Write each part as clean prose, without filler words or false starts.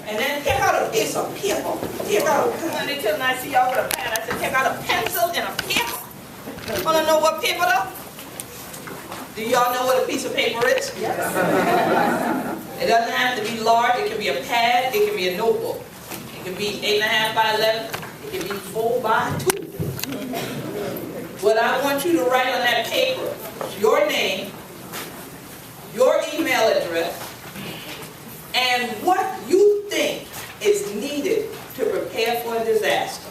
And then take out a piece of paper. Take out, when they tell me I see y'all with a pad, I said take out a pencil and a paper. Wanna know what paper though? Do y'all know what a piece of paper is? Yes. It doesn't have to be large. It can be a pad. It can be a notebook. It can be 8.5 by 11. It can be 4 by 2. What I want you to write on that paper is your name, your email address, and what you think is needed to prepare for a disaster.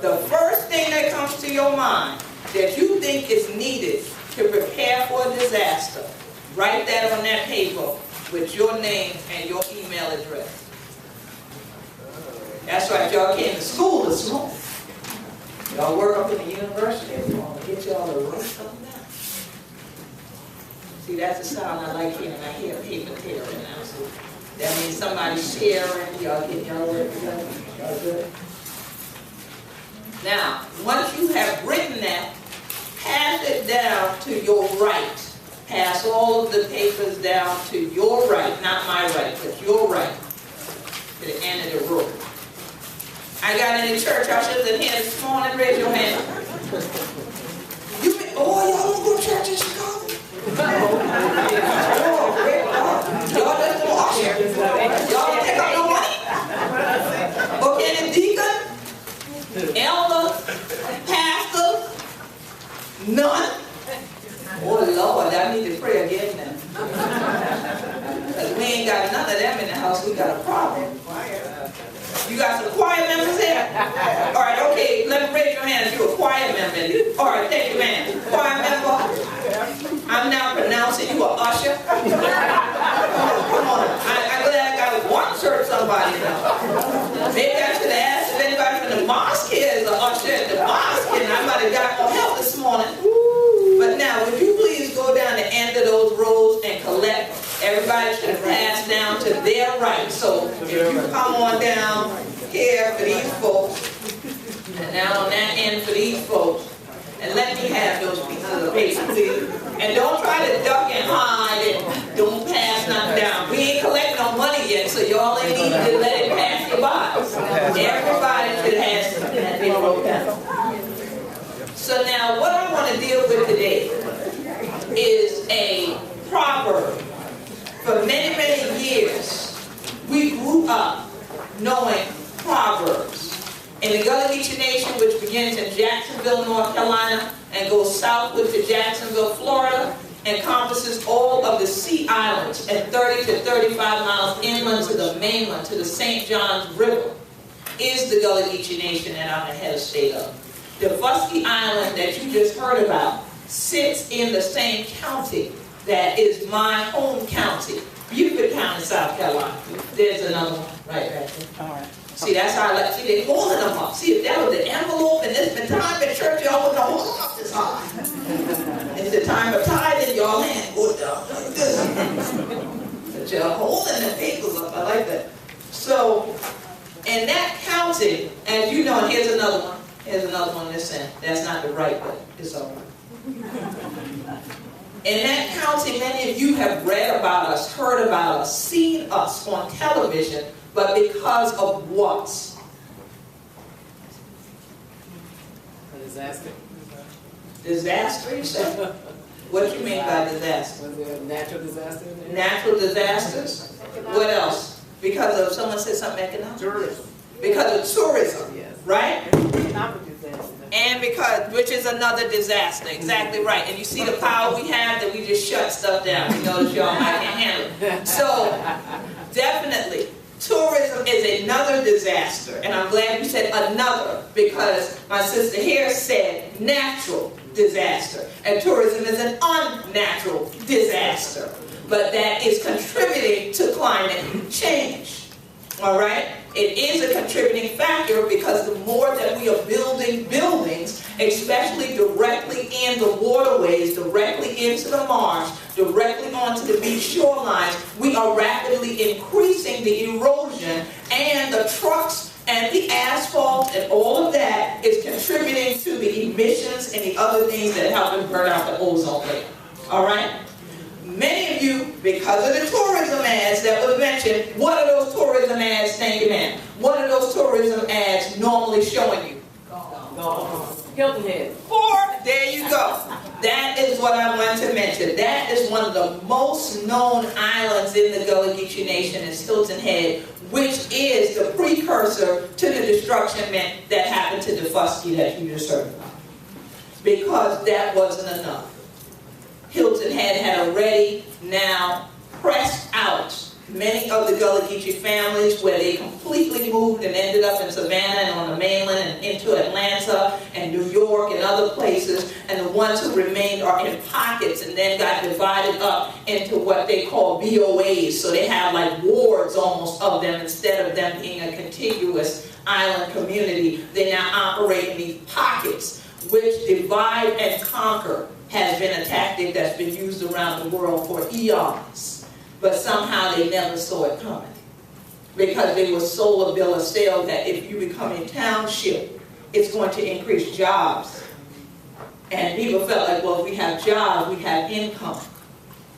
The first thing that comes to your mind that you think is needed to prepare for a disaster, write that on that paper with your name and your email address. That's right, y'all came to school this morning. Y'all work up in the university, we want to get y'all to write something down. See, that's the sound I like hearing. I hear paper tearing now. So that means somebody's sharing. Y'all getting y'all work together. Y'all good? Now, once you have written that, pass it down to your right. Pass all of the papers down to your right, not my right, but your right, to the end of the room. I got any church ushers in here this morning? Raise your hand. You been, oh, y'all don't go to church in Chicago? Y'all just don't usher. Y'all don't take out no money? Okay, the deacon, elder, pastor, none. Oh Lord, I need to pray again now. Because we ain't got none of them in the house, we got a problem. You got some choir members here? All right, okay, let me raise your hand if you're a choir member. All right, thank you, man. Choir member, I'm now pronouncing you an usher. Come on, I'm glad I got one church somebody now. Maybe I should have asked if anybody from the mosque here is an usher at the mosque, and I might have got more help this morning. But now, would you please go down the end of those rows and collect? Everybody should pass down to their right. So if you come on down here for these folks, and down on that end for these folks, and let me have those pieces of paper, please. And don't try to duck and hide and don't pass nothing down. We ain't collecting no money yet, so y'all ain't need to let it pass you by. Everybody should have something that they wrote down. So now what I want to deal with today is a proverb. For many, many years, we grew up knowing proverbs. In the Gullah Geechee Nation, which begins in Jacksonville, North Carolina, and goes southward to Jacksonville, Florida, encompasses all of the sea islands and 30 to 35 miles inland to the mainland, to the St. Johns River, is the Gullah Geechee Nation that I'm the head of state of. The Fusky Island that you just heard about sits in the same county that is my home county, Beaufort County, South Carolina. There's another one right back there. All right. See, that's how I like, see, they're holding them up. See, if that was the envelope and it's been time at church, y'all wouldn't hold them up this high. It's the time of tithing, y'all hand go down like this. But you're holding the papers up, I like that. So, in that county, as you know, and here's another one. Here's another one this end. That's not the right, but it's all right. In that county, many of you have read about us, heard about us, seen us on television, but because of what? A disaster. Disaster, you said? What do you mean by disaster? Was there a natural disaster in there? Natural disasters? What else? Because of, someone said something economic? Tourism. Because of tourism, Yes. right? Economic disaster. And because, which is another disaster, exactly right. And you see the power we have that we just shut stuff down. We notice y'all might can't handle it. So, definitely, tourism is another disaster. And I'm glad you said another, because my sister here said natural disaster. And tourism is an unnatural disaster. But that is contributing to climate change. All right? It is a contributing factor because the more that we are building buildings, especially directly in the waterways, directly into the marsh, directly onto the beach shorelines, we are rapidly increasing the erosion, and the trucks and the asphalt and all of that is contributing to the emissions and the other things that help to burn out the ozone layer. All right? Many of you, because of the tourism ads that was mentioned, what are those tourism tourism ads, thank you ma'am. What are those tourism ads normally showing you? Hilton Head. There you go. That is what I want to mention. That is one of the most known islands in the Gullah Geechee Nation is Hilton Head, which is the precursor to the destruction that happened to Defusky that you just heard about. Because that wasn't enough. Hilton Head had already now pressed out many of the Gullah Geechee families where they completely moved and ended up in Savannah and on the mainland and into Atlanta and New York and other places, and the ones who remained are in pockets and then got divided up into what they call BOAs, so they have like wards almost of them instead of them being a contiguous island community. They now operate in these pockets, which divide and conquer has been a tactic that's been used around the world for eons. But somehow they never saw it coming. Because they were sold a bill of sale that if you become a township, it's going to increase jobs. And people felt like, well, if we have jobs, we have income.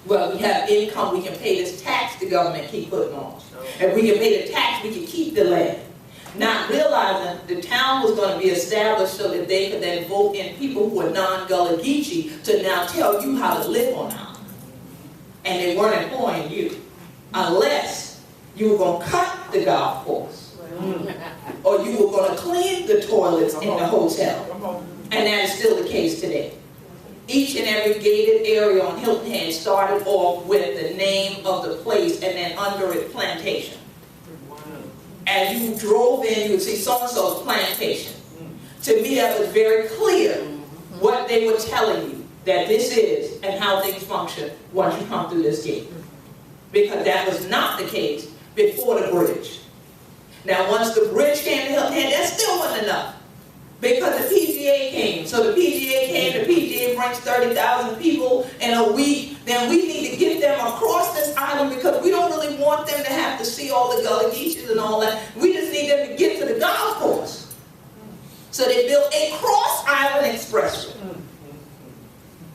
Well, we have income, we can pay this tax the government keep putting on. If we can pay the tax, we can keep the land. Not realizing the town was going to be established so that they could then vote in people who are non-Gullah Geechee to now tell you how to live on the island. And they weren't employing you unless you were going to cut the golf course or you were going to clean the toilets in the hotel. And that is still the case today. Each and every gated area on Hilton Head started off with the name of the place and then under it plantation. As you drove in, you would see so-and-so's plantation. To me, that was very clear what they were telling you that this is and how things function once you come through this gate. Because that was not the case before the bridge. Now, once the bridge came to Hilton Head, that still wasn't enough. Because the PGA came. So the PGA came, the PGA brings 30,000 people in a week. Then we need to get them across this island because we don't really want them to have to see all the Gullah Geechees and all that. We just need them to get to the golf course. So they built a cross-island expressway.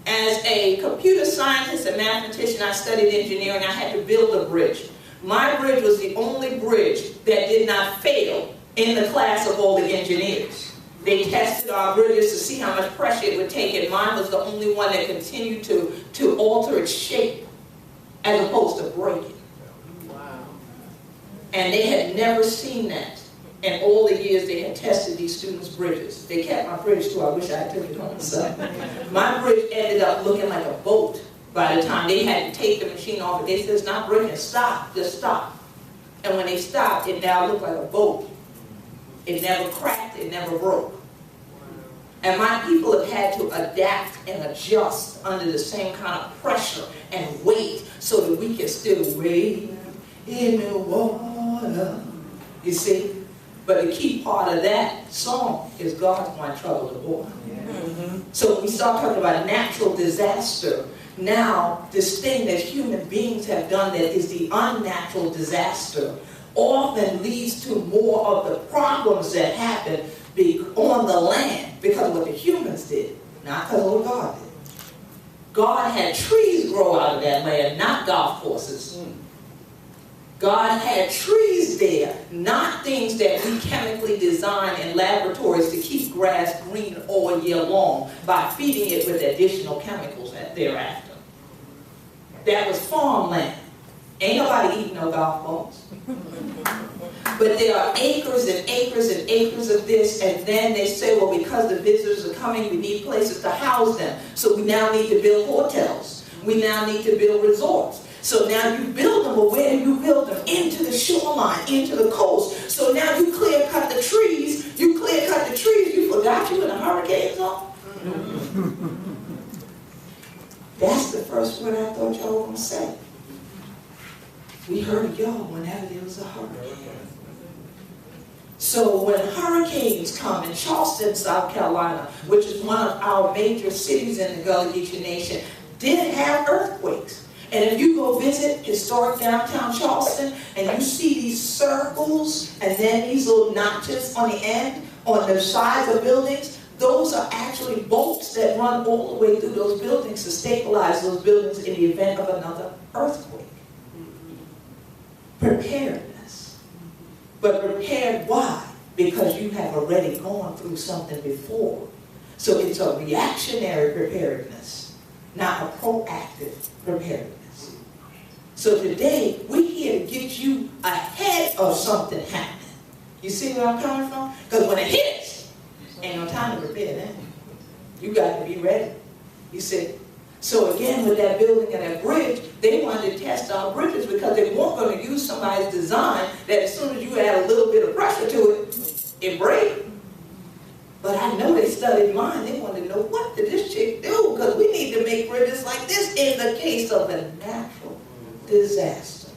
As a computer scientist and mathematician, I studied engineering. I had to build a bridge. My bridge was the only bridge that did not fail in the class of all the engineers. They tested our bridges to see how much pressure it would take, and mine was the only one that continued to alter its shape as opposed to breaking. Wow. And they had never seen that in all the years they had tested these students' bridges. They kept my bridge too. I wish I had took it home myself. My bridge ended up looking like a boat by the time they had to take the machine off. They said, it's not breaking, stop, just stop. And when they stopped, it now looked like a boat. It never cracked, it never broke. And my people have had to adapt and adjust under the same kind of pressure and weight so that we can still wade in the water. You see? But the key part of that song is God's my trouble to boil. So when we start talking about natural disaster, now this thing that human beings have done that is the unnatural disaster often leads to more of the problems that happen on the land because of what the humans did, not because of what God did. God had trees grow out of that land, not golf courses. God had trees there, not things that we chemically design in laboratories to keep grass green all year long by feeding it with additional chemicals thereafter. That was farmland. Ain't nobody eating no golf balls. But there are acres and acres and acres of this, and then they say, well, because the visitors are coming, we need places to house them. So we now need to build hotels. We now need to build resorts. So now you build them, but where do you build them? Into the shoreline, into the coast. So now you clear cut the trees. You clear cut the trees. You forgot you in a hurricane zone? That's the first word I thought y'all were going to say. We heard y'all whenever there was a hurricane. So when hurricanes come in Charleston, South Carolina, which is one of our major cities in the Gullah Geechee Nation, did have earthquakes. And if you go visit historic downtown Charleston and you see these circles and then these little notches on the end, on the sides of buildings, those are actually bolts that run all the way through those buildings to stabilize those buildings in the event of another earthquake. Preparedness. But prepared, why? Because you have already gone through something before. So it's a reactionary preparedness, not a proactive preparedness. So today, we're here to get you ahead of something happening. You see where I'm coming from? Because when it hits, ain't no time to prepare then. You got to be ready. You see? So again, with that building and that bridge, they wanted to test our bridges because they weren't going to use somebody's design that as soon as you add a little bit of pressure to it, it breaks. But I know they studied mine. They wanted to know, what did this chick do? Because we need to make bridges like this in the case of a natural disaster.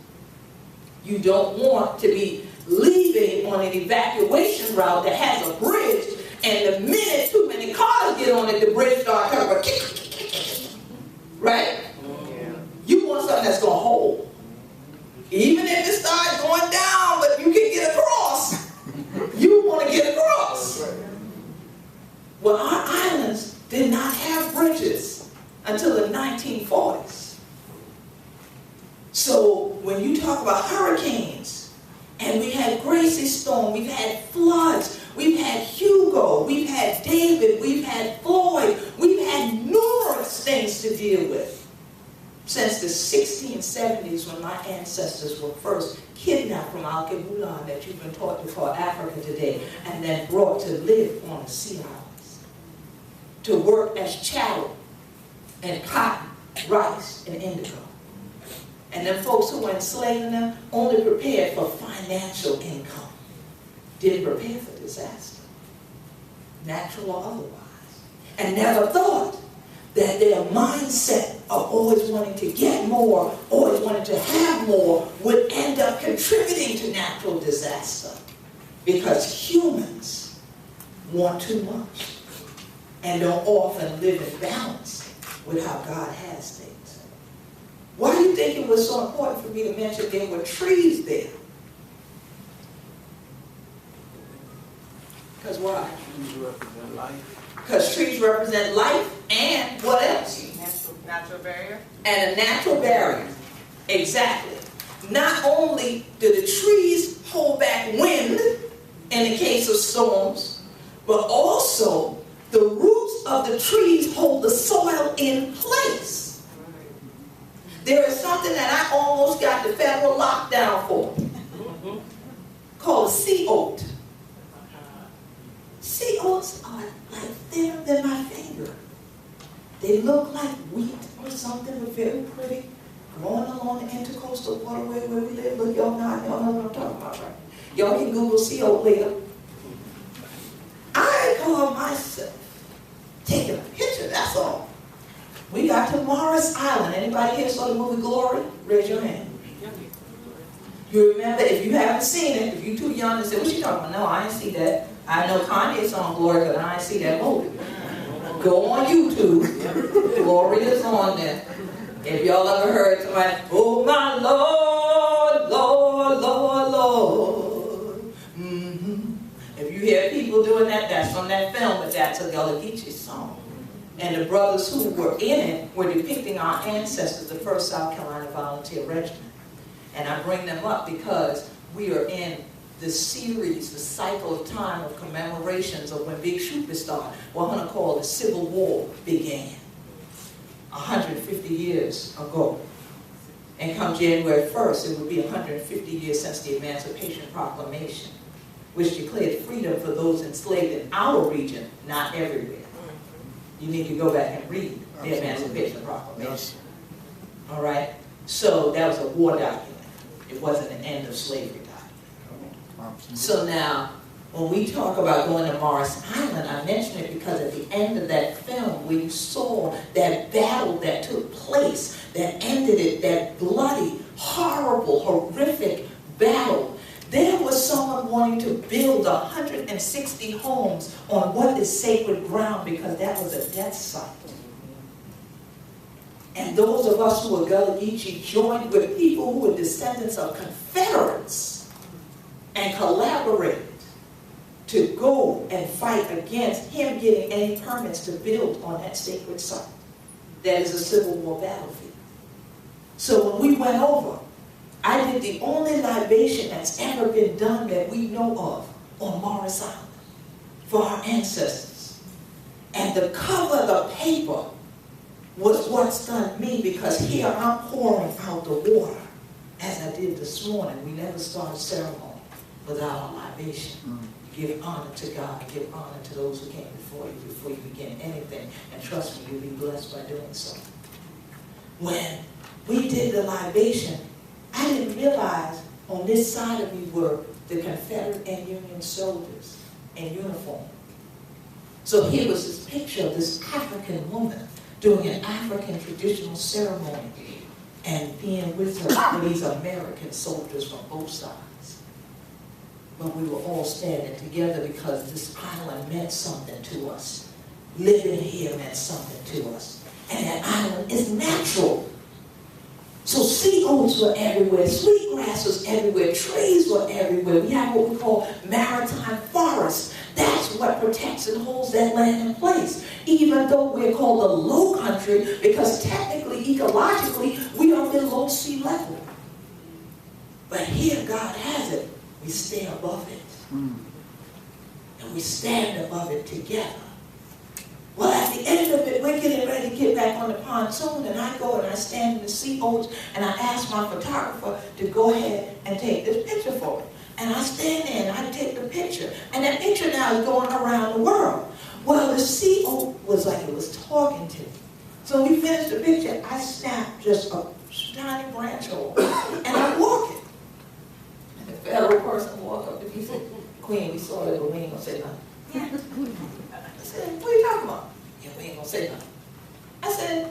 You don't want to be leaving on an evacuation route that has a bridge, and the minute too many cars get on it, the bridge starts coming. Right? You want something that's going to hold. Even if it starts going down, but you can get across. You want to get across. Well, our islands did not have bridges until the 1940s. So when you talk about hurricanes, and we had Gracie Storm, we've had floods, we've had Hugo, we've had David, we've had Floyd, we've had numerous things to deal with since the 1670s when my ancestors were first kidnapped from Gullah that you've been taught to call Africa today, and then brought to live on the sea islands, to work as chattel and cotton, rice, and indigo. And then folks who were enslaving them only prepared for financial income. Didn't prepare for disaster, natural or otherwise. And never thought that their mindset of always wanting to get more, always wanting to have more, would end up contributing to natural disaster. Because humans want too much and don't often live in balance with how God has things. Why do you think it was so important for me to mention there were trees there? Because why? Trees represent life. Because trees represent life and what else? Natural barrier. And a natural barrier. Exactly. Not only do the trees hold back wind in the case of storms, but also the roots of the trees hold the soil in place. There is something that I almost got the federal lockdown for, called sea oat. Sea oats are like thinner than my finger. They look like wheat or something, but very pretty. Growing along the intercoastal waterway where we live. Look, y'all know what I'm talking about, right? Y'all can Google sea oat later. I call myself taking a picture, that's all. We got to Morris Island. Anybody here saw the movie Glory? Raise your hand. You remember, if you haven't seen it, if you're too young to say, what you talking about? No, I ain't see that. I know Kanye's song Glory, but I ain't see that movie. Go on YouTube. Glory is on there. If y'all ever heard somebody, oh my Lord, Lord, Lord, Lord. If you hear people doing that, that's from that film, but that's a Gullah Geechee song. And the brothers who were in it were depicting our ancestors, the 1st South Carolina Volunteer Regiment. And I bring them up because we are in the series, the cycle of time of commemorations of when Big Shooter started, what I'm going to call the Civil War began 150 years ago. And come January 1st, it would be 150 years since the Emancipation Proclamation, which declared freedom for those enslaved in our region, not everywhere. You need to go back and read the Emancipation Proclamation. All right? So that was a war document. It wasn't an end of slavery document. So now, when we talk about going to Morris Island, I mention it because at the end of that film, we saw that battle that took place, that ended it, that bloody, horrible, horrific battle. There was someone wanting to build 160 homes on what is sacred ground because that was a death site. And those of us who were Gullah Geechee joined with people who were descendants of Confederates and collaborated to go and fight against him getting any permits to build on that sacred site. That is a Civil War battlefield. So when we went over, I did the only libation that's ever been done that we know of on Morris Island for our ancestors. And the cover of the paper was what stunned me, because here I'm pouring out the water as I did this morning. We never started ceremony without a libation. Give honor to God, give honor to those who came before you begin anything. And trust me, you'll be blessed by doing so. When we did the libation, I didn't realize on this side of me were the Confederate and Union soldiers in uniform. So here was this picture of this African woman doing an African traditional ceremony and being with these American soldiers from both sides. But we were all standing together because this island meant something to us. Living here meant something to us. And that island is natural. So sea oats were everywhere, sweetgrass was everywhere, trees were everywhere. We have what we call maritime forests. That's what protects and holds that land in place. Even though we're called the low country, because technically, ecologically, we are below sea level. But here God has it. We stay above it. And we stand above it together. Well, at the end of it, we're getting ready to get back on the pontoon, and I go and I stand in the sea oats, and I ask my photographer to go ahead and take this picture for me. And I stand there and I take the picture. And that picture now is going around the world. Well, the sea oat was like it was talking to me. So we finished the picture, I snapped just a tiny branch over, and I walk it. And the federal person walked up to me and said, "Queen, we saw it, but we ain't gonna say nothing." I said, "What are you talking about?" "Yeah, we ain't gonna say nothing." I said,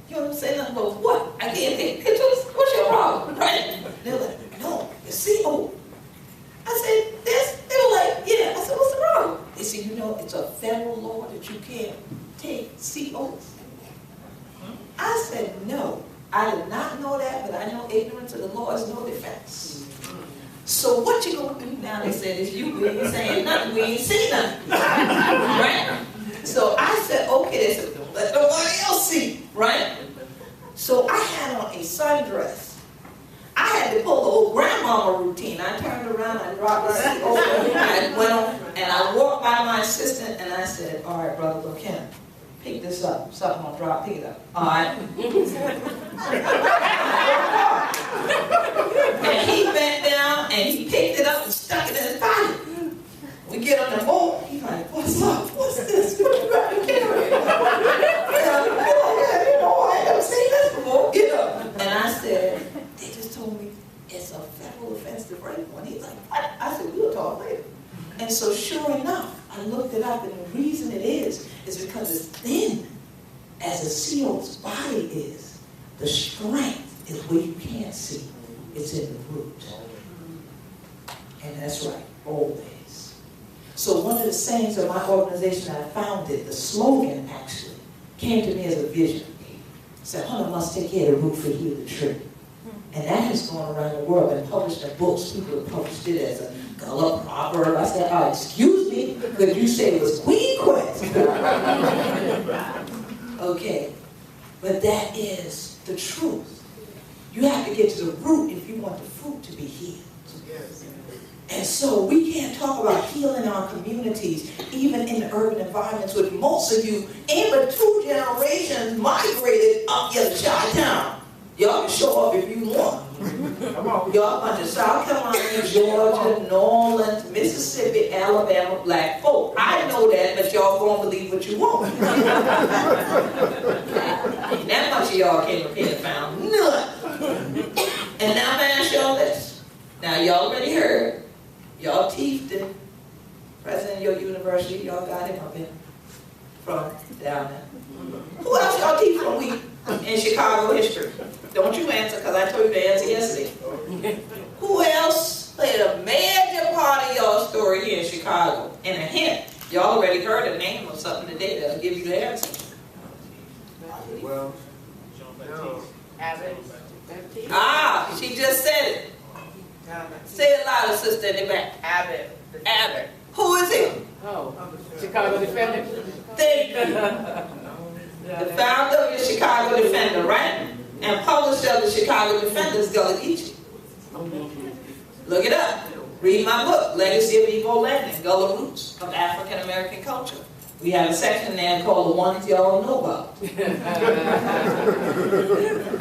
"You don't say nothing about what? I can't take pictures? What's your problem?" Right? They're like, "No, the sea oat." I said, "This?" They were like, "Yeah." I said, "What's the problem?" They said, "You know, it's a federal law that you can't take sea oats." I said, "No, I did not know that, but I know ignorance of the law is no defense." So what you gonna do now? They said, "It's you, we ain't saying nothing, we ain't seen nothing." Right? So I said, "Okay." They said, "Don't let nobody else see." Right? So I had on a sundress. I had to pull the old grandmama routine. I turned around, I dropped the seat over, I went on, and I walked by my assistant, and I said, "All right, brother Buchanan, pick this up. Something gonna drop, pick it up." All right. And he bent down, and he picked it up and stuck it in his pocket. We get on the boat, he's like, "What's up? What's this? What you got to carry?" I never seen this before. Get up. And I said, "They just told me it's a federal offense to break one." He's like, "What?" I said, "We'll talk later." And so sure enough, I looked it up, and the reason it is because it's thin as a sea oat's body is. The strength is where you can't see. It's in the root. And that's right, always. So one of the sayings of my organization that I founded, the slogan actually, came to me as a vision. It said, "Hunter must take care of the root for heal the tree." And that has gone around the world and published in books. People have published it as a Gullah proverb. I said, "Oh, excuse me, because you said it was Queen Quest." Okay, but that is the truth. You have to get to the root if you want the fruit to be healed. And so we can't talk about healing our communities, even in the urban environments, with most of you, in but 2 generations migrated up here to Chi-Town. Y'all can show up if you want. Y'all a bunch of South Carolina, Georgia, New Orleans, Mississippi, Alabama black folk. I know that, but y'all gonna believe what you want. That much of y'all came up here and found none. And now I'm gonna ask y'all this. Now y'all already heard. Y'all teethed it. President of your university, y'all got him up here from down there. Who else y'all teethed from week in Chicago history? Don't you answer, because I told you to answer yesterday. Who else played a major part of y'all story here in Chicago? And a hint, y'all already heard a name or something today that'll give you the answer. Well, Abbott. Ah, she just said it. Say it louder, sister in the back. Abbott. Abbott. Who is he? Oh, Chicago Defender. Thank you. The founder of the Chicago Defender, right? And publisher of the Chicago Defender is Gullah Geechee. Look it up. Read my book, Legacy of Igbo Legend, Gullah Roots of African American Culture. We have a section there called The Ones Y'all Know About.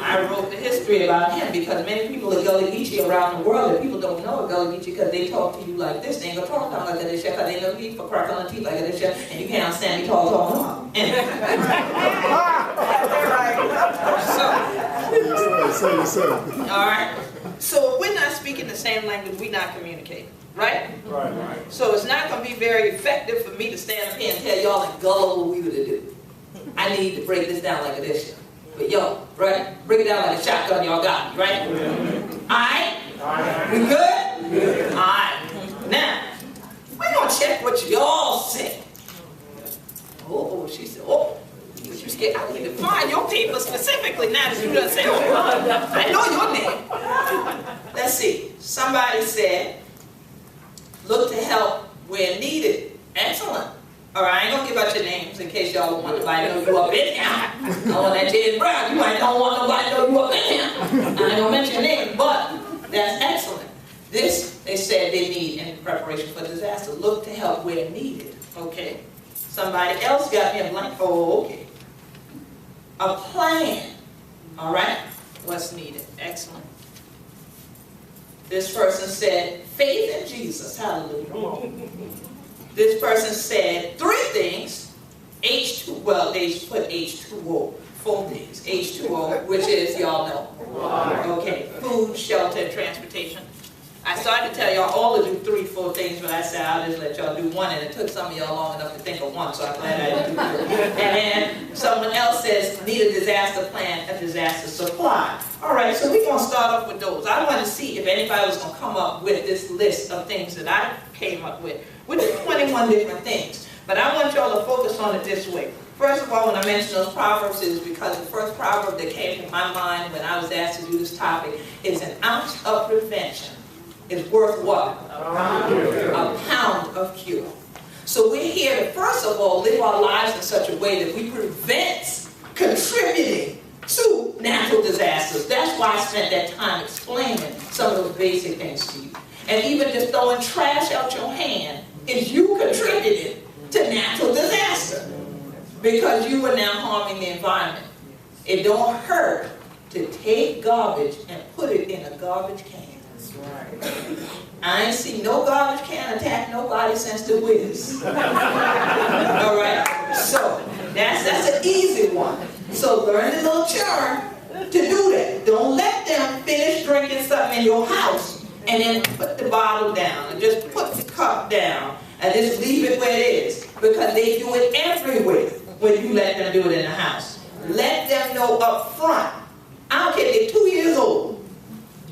I wrote the history about him because many people are Gullah Geechee around the world, and people don't know a Gullah Geechee because they talk to you like this. They ain't gonna talk like this shit because they look me for crack on the teeth like this shit, and you can't understand me talking about. All right. So if we're not speaking the same language, we're not communicating. Right? Right. So it's not going to be very effective for me to stand up here and tell y'all in Gullah what we were to do. I need to break this down like this. But yo, right? Break it down like a shotgun, y'all got me, right? Alright? We good? Alright. Now, we're going to check what y'all say. Oh, she said, oh. You scared? I need to find your paper specifically now that you done say, oh, I know your name. Let's see. Somebody said, look to help where needed. Excellent. All right, I ain't gonna give out your names in case y'all don't want nobody to know you up in here. I want that James Brown. You might don't want nobody to know you up in here. I ain't gonna mention your name, but that's excellent. This, they said they need in preparation for disaster. Look to help where needed. Okay. Somebody else got me a blank. Oh, okay. A plan. All right. What's needed? Excellent. This person said, faith in Jesus. Hallelujah. This person said 3 things. H2, well, they put H2O. 4 things. H2O, which is, y'all know. Okay. Food, shelter, and transportation. I started to tell y'all all to do 3, 4 things, but I said I'll just let y'all do 1, and it took some of y'all long enough to think of 1, so I'm glad I didn't do 3. And then someone else says, need a disaster plan, a disaster supply. All right, so we're going to start off with those. I want to see if anybody was going to come up with this list of things that I came up with. We did 21 different things, but I want y'all to focus on it this way. First of all, when I mention those proverbs, it is because the first proverb that came to my mind when I was asked to do this topic is an ounce of prevention is worth what? A pound of cure. So we're here to, first of all, live our lives in such a way that we prevent contributing to natural disasters. That's why I spent that time explaining some of those basic things to you. And even just throwing trash out your hand is you contributed to natural disaster because you are now harming the environment. It don't hurt to take garbage and put it in a garbage can. I ain't seen no garbage can attack nobody since the Wiz. Alright? So, that's an easy one. So learn a little charm to do that. Don't let them finish drinking something in your house and then put the bottle down and just put the cup down and just leave it where it is. Because they do it everywhere when you let them do it in the house. Let them know up front. I don't care if they're 2 years old.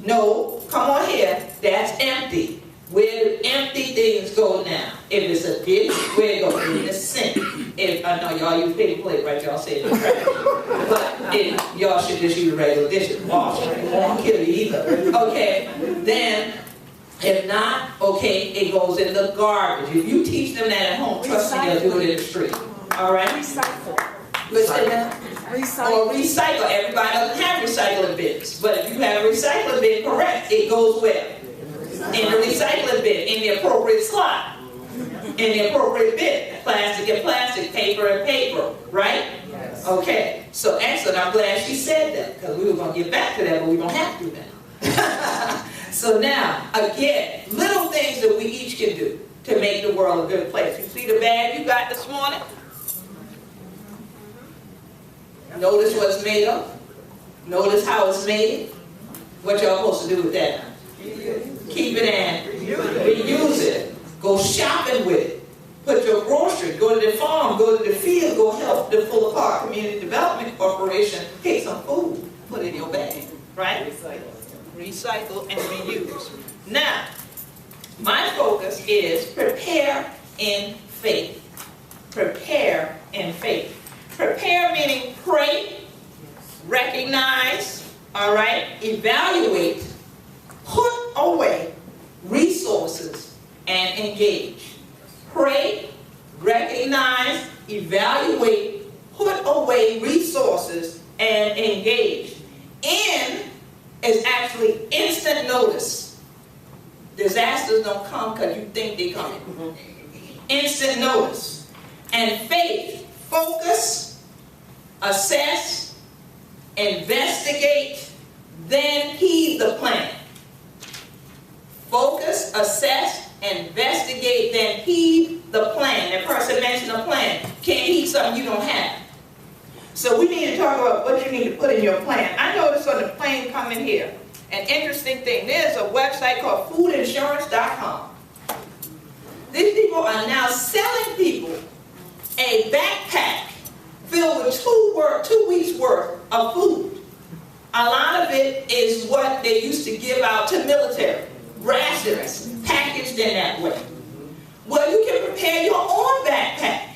No, come on here, that's empty. Where do empty things go now? If it's a dish, where it goes? In the sink. If I know y'all use paper plate, right? Y'all say it, right? But y'all should just use regular dishes. Wash it. It won't kill you either. Okay, then if not, okay, it goes in the garbage. If you teach them that at home, trust me, they'll do it in the street. All right? Recycle. Or recycle. Everybody doesn't have recycling bins. But if you have a recycling bin, correct, it goes where? In the recycling bin, in the appropriate slot. In the appropriate bin. Plastic and plastic, paper and paper, right? Yes. Okay, so excellent. I'm glad she said that, because we were going to get back to that, but we don't have to now. So now, again, little things that we each can do to make the world a good place. You see the bag you got this morning? Notice what it's made of. Notice how it's made. What y'all supposed to do with that? Keep it and reuse it. Go shopping with it. Put your groceries. Go to the farm. Go to the field. Go help the Fuller Park Community Development Corporation pick some food. Put it in your bag. Right? Recycle and reuse. Now, my focus is prepare in faith. Prepare in faith. Prepare meaning pray, recognize, all right, evaluate, put away resources, and engage. Pray, recognize, evaluate, put away resources, and engage. In is actually instant notice. Disasters don't come because you think they're coming. Instant notice. And faith, focus, assess, investigate, then heed the plan. Focus, assess, investigate, then heed the plan. That person mentioned a plan. Can't heed something you don't have. So we need to talk about what you need to put in your plan. I noticed on the plane coming here, an interesting thing. There's a website called foodinsurance.com. These people are now selling people a backpack filled with 2 weeks worth of food. A lot of it is what they used to give out to military. Rations, packaged in that way. Well, you can prepare your own backpack.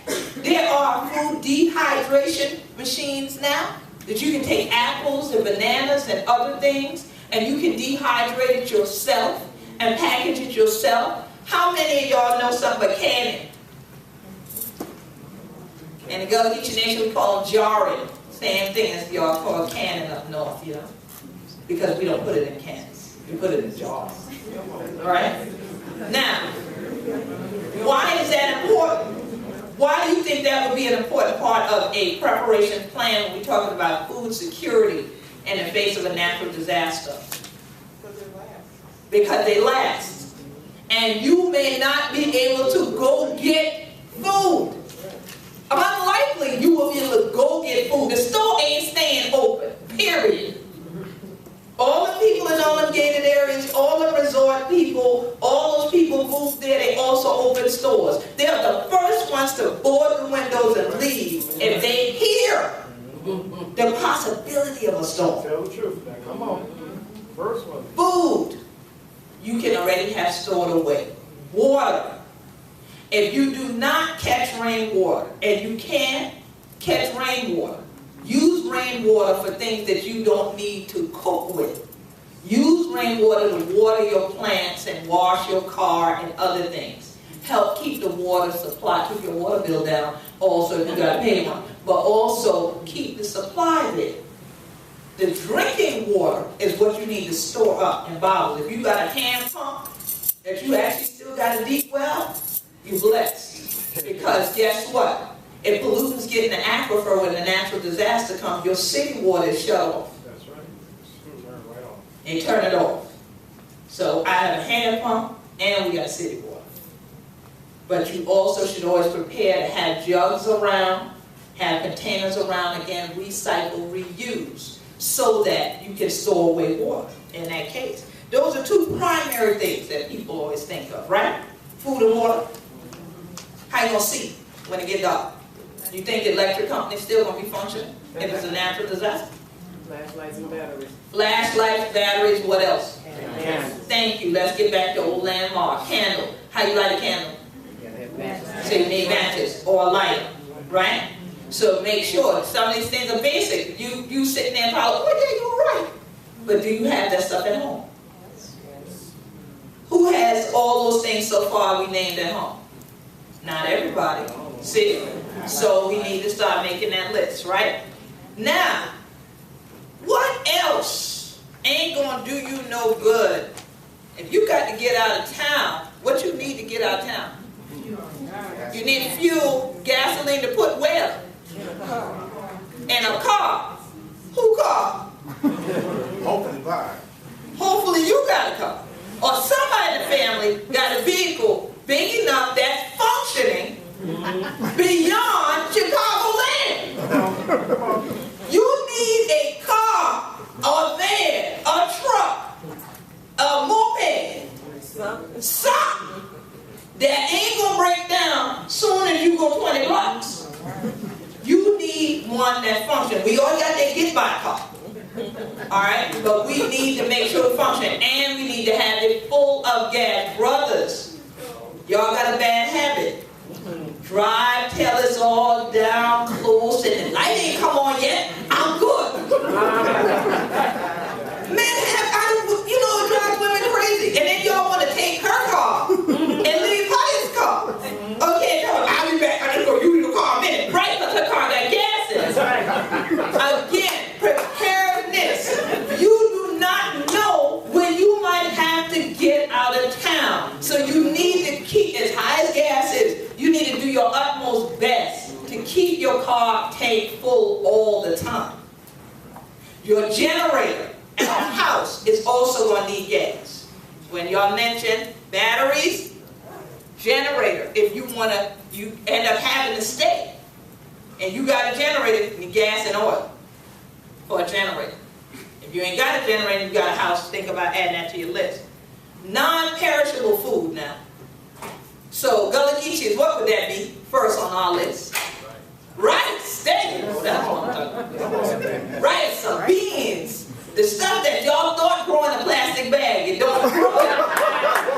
There are food dehydration machines now that you can take apples and bananas and other things and you can dehydrate it yourself and package it yourself. How many of y'all know something about canning? And the Gullah Geechee Nation, we call them jarring. Same thing as y'all call canning up north, you know, because we don't put it in cans. We put it in jars. All right? Now, why is that important? Why do you think that would be an important part of a preparation plan when we're talking about food security in the face of a natural disaster? Because they last. And you may not be able to go get food. Unlikely you will be able to go get food. The store ain't staying open, period. All the people in all them gated areas, all the resort people, all those people moved there, they also open stores. They're the first ones to board the windows and leave if they hear the possibility of a storm. Tell the truth now. Come on. First one. Food, you can already have stored away. Water. If you do not catch rainwater, and you can catch rainwater, use rainwater for things that you don't need to cook with. Use rainwater to water your plants and wash your car and other things. Help keep the water supply, keep your water bill down also if you got to pay one. But also keep the supply there. The drinking water is what you need to store up in bottles. If you got a hand pump that you actually still got a deep well, you're blessed. Because guess what? If pollutants get in the aquifer when a natural disaster comes, your city water is shut off. That's right. Turn it right off. And turn it off. So I have a hand pump and we got city water. But you also should always prepare to have jugs around, have containers around, again, recycle, reuse, so that you can store away water in that case. Those are 2 primary things that people always think of, right? Food and water. How you gonna see when it get dark? You think the electric company's still going to be functioning if it's a natural disaster? Flashlights and batteries. Flashlights, batteries, what else? Candles. Thank you. Let's get back to old landmark. Candle. How you light a candle? You gotta have matches. So you need matches or a lighter, right? So make sure some of these things are basic. You sitting there and probably, oh yeah, you're right. But do you have that stuff at home? Who has all those things so far we named at home? Not everybody. See? So we need to start making that list, right? Now, what else ain't gonna do you no good? If you got to get out of town, what you need to get out of town? You need fuel, gasoline to put where? In a car. Who car? Hopefully buy. Hopefully you got a car. Or somebody in the family got a vehicle big enough that's functioning beyond Chicagoland. You need a car, a van, a truck, a moped, something that ain't gonna break down soon as you go 20 blocks. You need one that functions. We all got that get by car. Alright? But we need to make sure it functions. And we need to have it full of gas. Brothers, y'all got a bad habit. Drive till it's all down close and the light ain't come on yet. I'm good. Man, it drives women crazy. And then y'all want to take her car and leave his car. Okay, I'll be back. I just go use the car a minute. Right? Because her car got gas in it. Again, preparedness. You do not car take full all the time. Your generator at the house is also going to need gas. When y'all mention batteries, generator, if you end up having to stay, and you got a generator, you need gas and oil for a generator. If you ain't got a generator, you got a house, think about adding that to your list. Non-perishable food now. So Gullah Geechee, what would that be first on our list? Rice, there you go, that's what I'm talking about. Rice, some beans, the stuff that y'all thought grow in a plastic bag, it don't grow.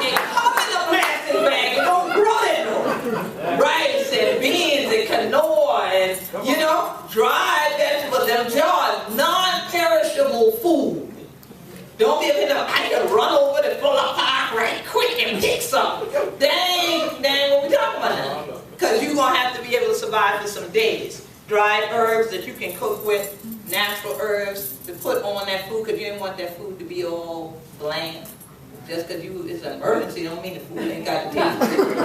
It come in a plastic bag, it don't grow that no. Rice and beans and quinoa and, you know, dried vegetables, them jars, non-perishable food. Don't be enough. I need to run over to Fuller Park right quick and pick something. Dang what we talking about now. Because you're going to have to be able to survive for some days. Dried herbs that you can cook with, natural herbs to put on that food because you didn't want that food to be all bland. Just because it's an emergency don't mean the food ain't got to taste good.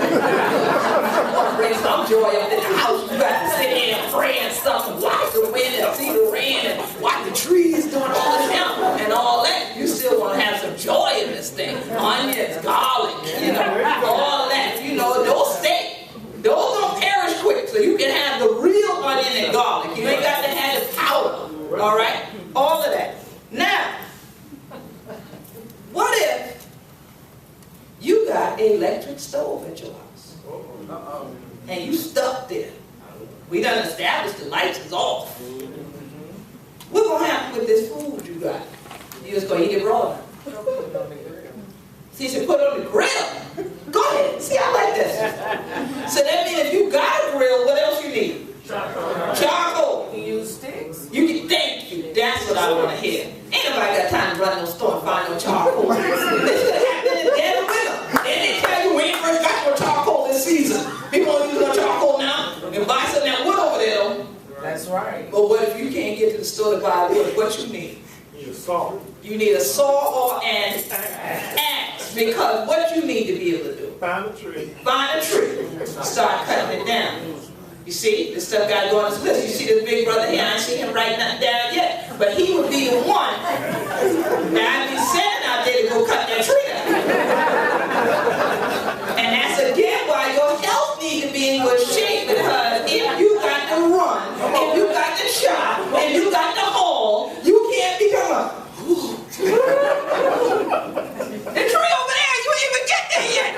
Bring some joy up in the house. You got to sit here and pray and stuff and watch the wind and see the rain and watch the trees doing all this now and all that. You still want to have some joy in this thing. Onions, garlic, you know, all that. You know, those stay. Those don't perish quick, so you can have the real onion and garlic. You ain't got to have the powder. All right? All of that. Now, what if you got an electric stove at your house? And you stuck there. We done established the lights is off. What's going to happen with this food you got? You just going to eat it raw now. See, you should put it on the grill. Go ahead. See, I like this. So that means if you got a grill, what else you need? Charcoal. You use sticks. You can, thank you. That's what I want to hear. Ain't nobody got time to run no store and find no charcoal. This could happen in the dead of winter. And they tell you we ain't first got no charcoal this season. People don't use no charcoal now. You can buy some of that wood over there though. That's right. But what if you can't get to the store to buy wood? What you need? You need a saw. You need a saw or an axe. Because what you need to be able to do? Find a tree. Find a tree. Start cutting it down. You see, this stuff got to go on his list. You see this big brother here, I ain't seen him write nothing down yet. But he would be the one that I'd be sending out there to go cut that tree down. And that's again why your health needs to be in good shape. Because if you got to run, if you got to chop, if you got to haul, you can't become a the tree over there, you ain't even get there yet.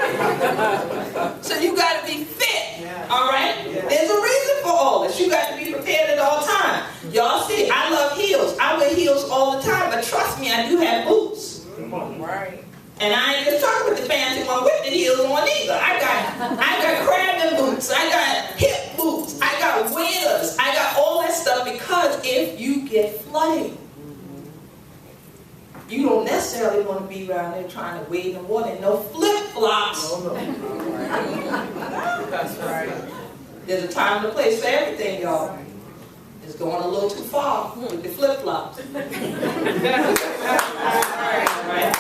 So you got to be fit, all right? There's a reason for all this. You got to be prepared at all times. Y'all see, I love heels. I wear heels all the time, but trust me, I do have boots. Right. And I ain't just talking with the fancy one with the heels on either. I got crabbing boots. I got hip boots. I got waders. I got all that stuff because if you get flooded, you don't necessarily want to be around there trying to wade in the water in no flip-flops. That's right. There's a time and a place for everything, y'all. It's going a little too far with the flip-flops. Right?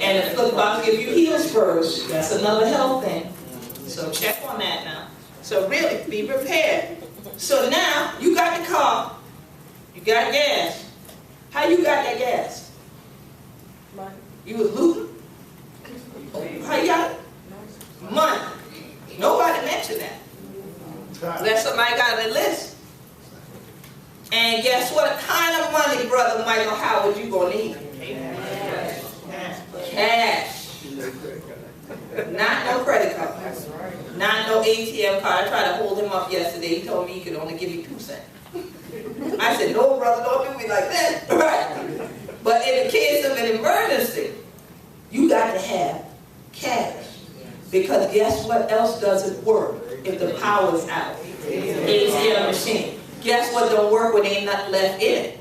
And the flip-flops give you heel spurs. That's another health thing. So check on that now. So really, be prepared. So now, you got the car. You got gas. How you got that gas? You was looting? How you got it? Money. Nobody mentioned that. Unless somebody got a list. And guess what kind of money, Brother Michael Howard, you gonna need? Cash. Not no credit card. Not no ATM card. I tried to hold him up yesterday. He told me he could only give me 2 cents. I said, no, brother, don't do me like that. Right? But in the case of an emergency, you got to have cash. Because guess what else doesn't work if the power's out? ATM machine. Guess what don't work when ain't nothing left in it?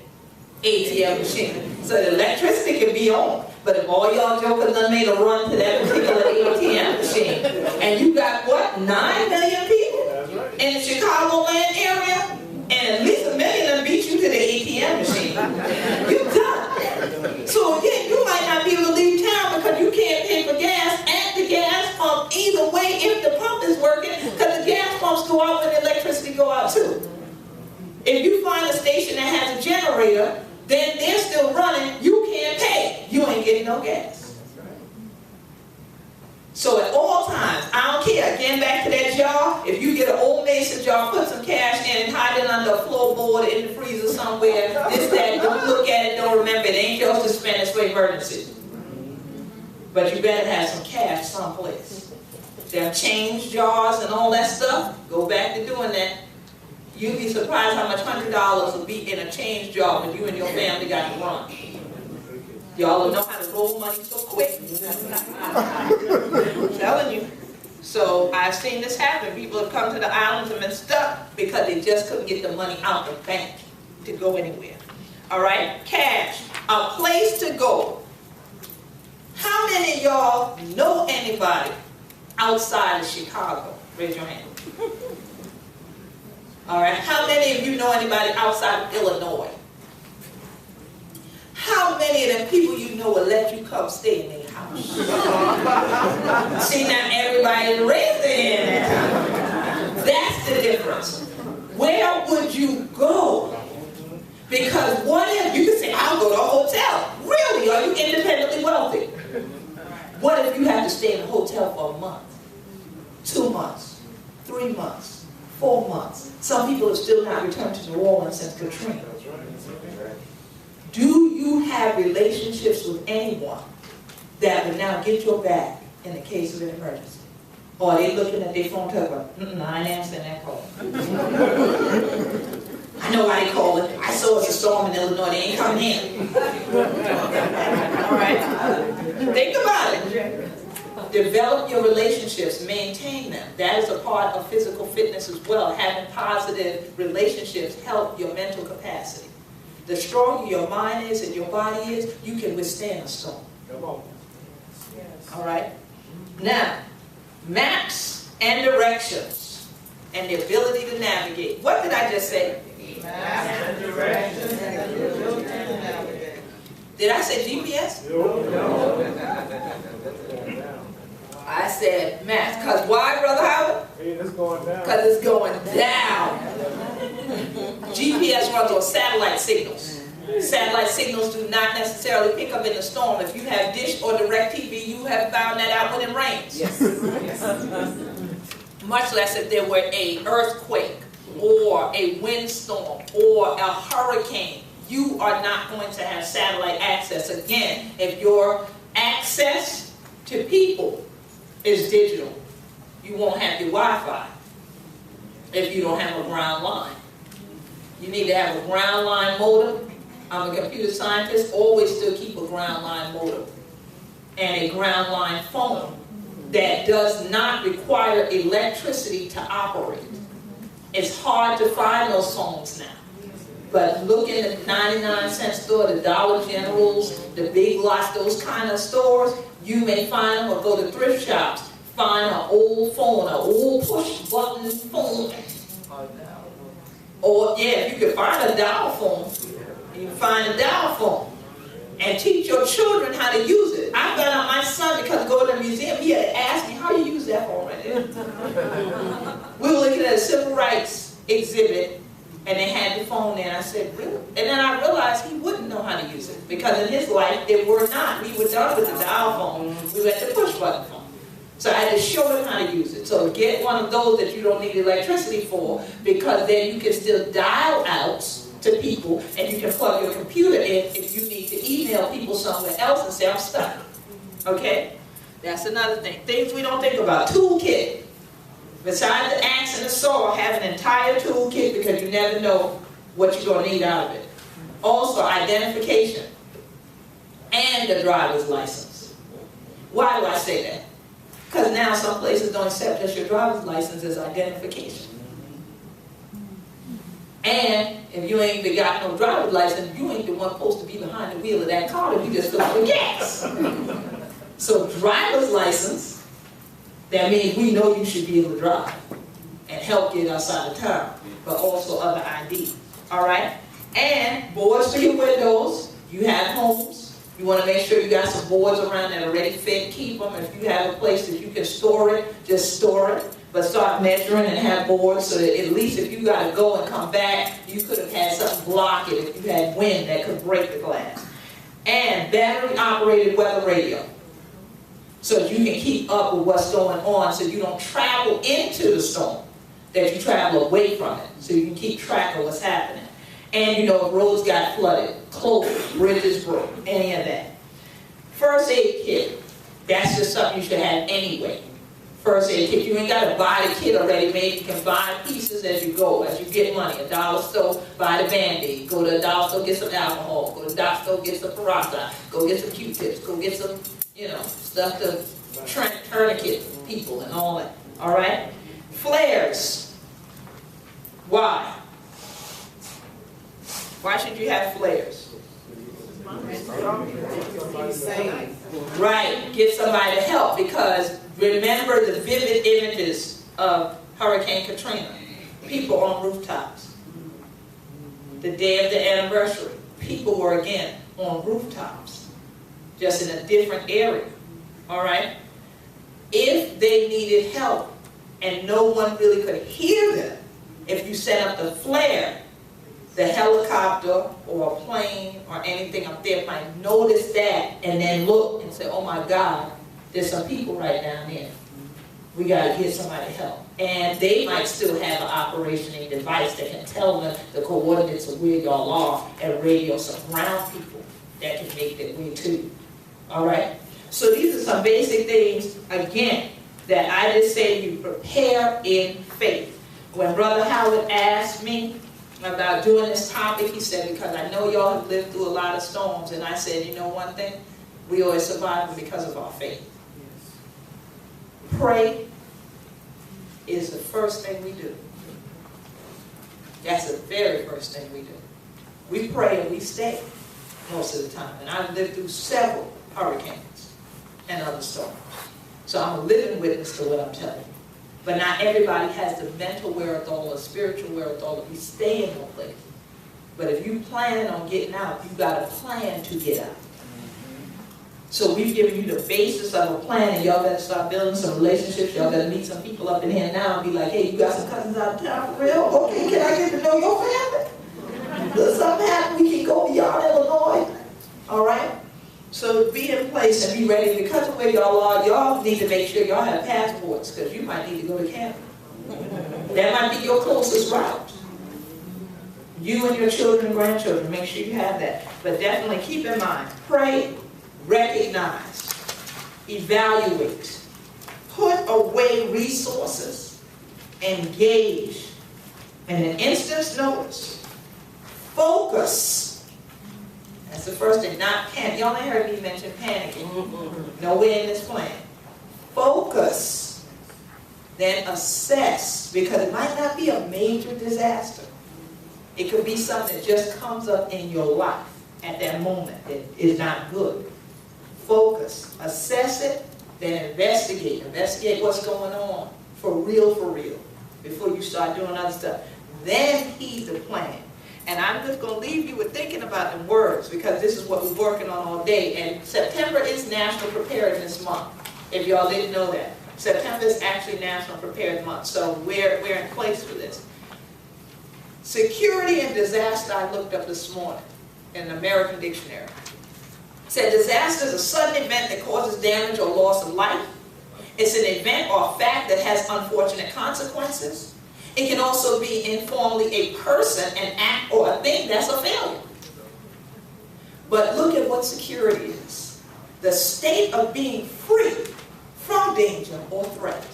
ATM machine. So the electricity can be on. But if all y'all jokers done made a run to that particular ATM machine, and you got what, 9 million people in the Chicagoland area, and at least 1 million of them beat you to the ATM machine, you done. So again, you might not be able to leave town because you can't pay for gas at the gas pump either way if the pump is working, because the gas pumps go out when the electricity go out too. find a station that has a generator, then they're still running, you can't pay. You ain't getting no gas. So at all times, I don't care, again back to that jar, if you get an old mason jar, put some cash in and hide it under a floorboard in the freezer somewhere, this, that, don't look at it, don't remember it, ain't yours to spend, it's for emergency. But you better have some cash someplace. There are change jars and all that stuff, go back to doing that. You'd be surprised how much $100 will be in a change jar when you and your family got to run. Y'all don't know how to roll money so quick. I'm telling you. So I've seen this happen. People have come to the islands and been stuck because they just couldn't get the money out the bank to go anywhere. All right? Cash. A place to go. How many of y'all know anybody outside of Chicago? Raise your hand. All right. How many of you know anybody outside of Illinois? How many of them people you know will let you come stay in their house? See, not everybody is raised their hand. That's the difference. Where would you go? Because what if you could say, I'll go to a hotel. Really? Are you independently wealthy? What if you have to stay in a hotel for a month, 2 months, 3 months, 4 months? Some people have still not returned to New Orleans since Katrina. Do you have relationships with anyone that will now get your back in the case of an emergency? Or are they looking at their phone going, I ain't answering that call. I know why they call it. I saw it's a storm in Illinois. They ain't coming in. All right? Think about it. Develop your relationships. Maintain them. That is a part of physical fitness as well. Having positive relationships help your mental capacity. The stronger your mind is and your body is, you can withstand a storm. Come on. Yes. All right? Now, maps and directions and the ability to navigate. What did I just say? Maps and directions and the ability to navigate. Did I say GPS? No. I said maps. Because why, Brother Howard? Hey, it's going down. Because it's going down. GPS runs on satellite signals. Satellite signals do not necessarily pick up in the storm. If you have Dish or DirecTV, you have found that out when it rains. Yes. Much less if there were an earthquake or a windstorm or a hurricane. You are not going to have satellite access. Again, if your access to people is digital, you won't have your Wi-Fi if you don't have a ground line. You need to have a ground line modem. I'm a computer scientist, always still keep a ground line modem and a ground line phone that does not require electricity to operate. It's hard to find those phones now. But look in the 99-cent store, the Dollar Generals, the Big Lots, those kind of stores, you may find them, or go to thrift shops, find an old phone, an old push-button phone. Or, yeah, if you can find a dial phone, you can find a dial phone. And teach your children how to use it. I found out my son, because going to the museum, he had to ask me, how do you use that phone right there? We were looking at a civil rights exhibit, and they had the phone there, and I said, really? And then I realized he wouldn't know how to use it, because in his life, they were not. We were done with the dial phone. We were at the push-button phone. So I had to show him how to use it. So get one of those that you don't need electricity for, because then you can still dial out to people, and you can plug your computer in if you need to email people somewhere else and say, I'm stuck. Okay? That's another thing. Things we don't think about. Toolkit. Besides the axe and the saw, have an entire toolkit, because you never know what you're going to need out of it. Also, identification and the driver's license. Why do I say that? Because now some places don't accept just your driver's license as identification. And if you ain't even got no driver's license, you ain't the one supposed to be behind the wheel of that car if you just fill with gas. So driver's license, that means we know you should be able to drive and help get us out of town, but also other ID. All right? And boards for your windows. You have homes. You want to make sure you got some boards around that are ready fit. Keep them. If you have a place that you can store it, just store it. But start measuring and have boards so that at least if you got to go and come back, you could have had something block it if you had wind that could break the glass. And battery-operated weather radio, so that you can keep up with what's going on, so you don't travel into the storm, that you travel away from it, so you can keep track of what's happening. And you know, if roads got flooded, closed, bridges broke, any of that. First aid kit, that's just something you should have anyway. First aid kit, you ain't got to buy the kit already made. You can buy pieces as you go, as you get money. A dollar store, buy the Band-Aid. Go to a dollar store, get some alcohol. Go to a dollar store, get some peroxide. Go get some Q-tips. Go get some, you know, stuff to tourniquet people and all that. All right? Flares. Why? Why should you have flares? Right, get somebody to help, because remember the vivid images of Hurricane Katrina. People on rooftops. The day of the anniversary, people were again on rooftops, just in a different area. All right? If they needed help and no one really could hear them, if you set up the flare, the helicopter or a plane or anything up there might notice that and then look and say, oh my God, there's some people right down there. We got to get somebody to help. And they might still have an operating device that can tell them the coordinates of where y'all are and radio some ground people that can make that way too. All right? So these are some basic things, again, that I just say you prepare in faith. When Brother Howard asked me about doing this topic, he said, because I know y'all have lived through a lot of storms, and I said, you know one thing? We always survive because of our faith. Pray is the first thing we do. That's the very first thing we do. We pray and we stay most of the time. And I've lived through several hurricanes and other storms. So I'm a living witness to what I'm telling you. But not everybody has the mental wherewithal or spiritual wherewithal to be staying in a place. But if you plan on getting out, you've got a plan to get out. So we've given you the basis of a plan, and y'all better start building some relationships. Y'all better meet some people up in here now and be like, hey, you got some cousins out of town for real? Okay, can I get to know your family? Does something happen? We can go beyond Illinois. All right? So be in place and be ready. Because of where y'all are, y'all need to make sure y'all have passports, because you might need to go to Canada. That might be your closest route. You and your children and grandchildren, make sure you have that. But definitely keep in mind, pray, recognize, evaluate, put away resources, engage, and an instance notice, focus. That's the first thing, not panic. Y'all ain't heard me mention panicking. Nowhere in this plan. Focus, then assess, because it might not be a major disaster. It could be something that just comes up in your life at that moment that is not good. Focus, assess it, then investigate. Investigate what's going on for real, before you start doing other stuff. Then heed the plan. And I'm just going to leave you with thinking about the words, because this is what we're working on all day. And September is National Preparedness Month, if y'all didn't know that. September is actually National Preparedness Month, so we're in place for this. Security and disaster, I looked up this morning in the American Dictionary. It said disaster is a sudden event that causes damage or loss of life. It's an event or fact that has unfortunate consequences. It can also be informally a person, an act, or a thing that's a failure. But look at what security is. The state of being free from danger or threat.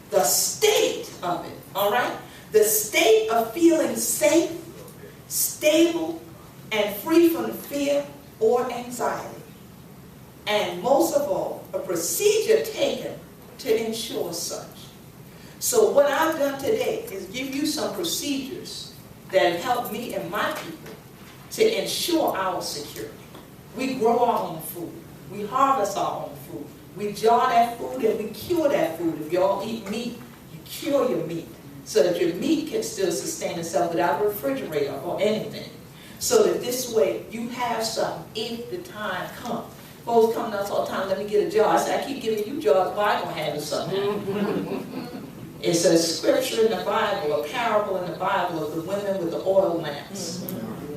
The state of it, all right? The state of feeling safe, stable, and free from fear or anxiety. And most of all, a procedure taken to ensure such. So what I've done today is give you some procedures that have helped me and my people to ensure our security. We grow our own food. We harvest our own food. We jar that food and we cure that food. If y'all eat meat, you cure your meat so that your meat can still sustain itself without a refrigerator or anything. So that this way you have something if the time comes. Folks come to us all the time, let me get a jar. I say, I keep giving you jars, why I don't have something? It's a scripture in the Bible, a parable in the Bible of the women with the oil lamps.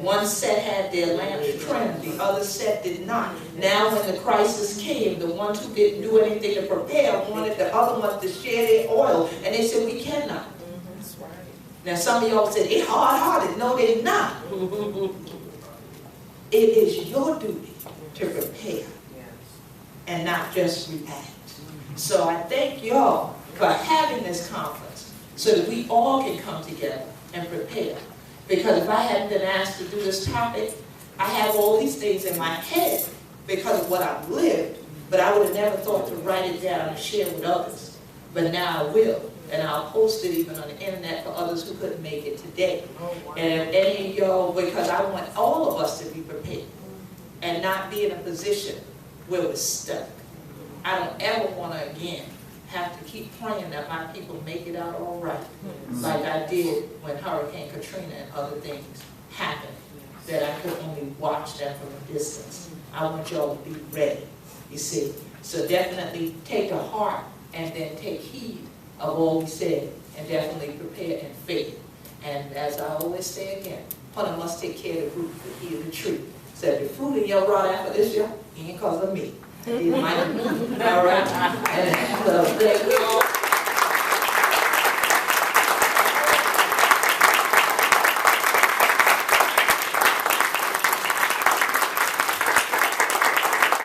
One set had their lamps trimmed, the other set did not. Now when the crisis came, the ones who didn't do anything to prepare wanted the other ones to share their oil, and they said, we cannot. Now some of y'all said, they're hard-hearted. No, they're not. It is your duty to prepare and not just react. So I thank y'all for having this conference so that we all can come together and prepare. Because if I hadn't been asked to do this topic, I have all these things in my head because of what I've lived, but I would have never thought to write it down and share with others. But now I will, and I'll post it even on the internet for others who couldn't make it today. And if any of y'all, because I want all of us to be prepared and not be in a position where we're stuck. I don't ever want to again have to keep praying that my people make it out all right, like I did when Hurricane Katrina and other things happened, that I could only watch them from a distance. I want y'all to be ready, you see. So definitely take to heart and then take heed of all we said, and definitely prepare in faith. And as I always say again, one must take care of the root to heal the tree. So if the fruit in your rod after this year, it ain't because of me. All right? And so,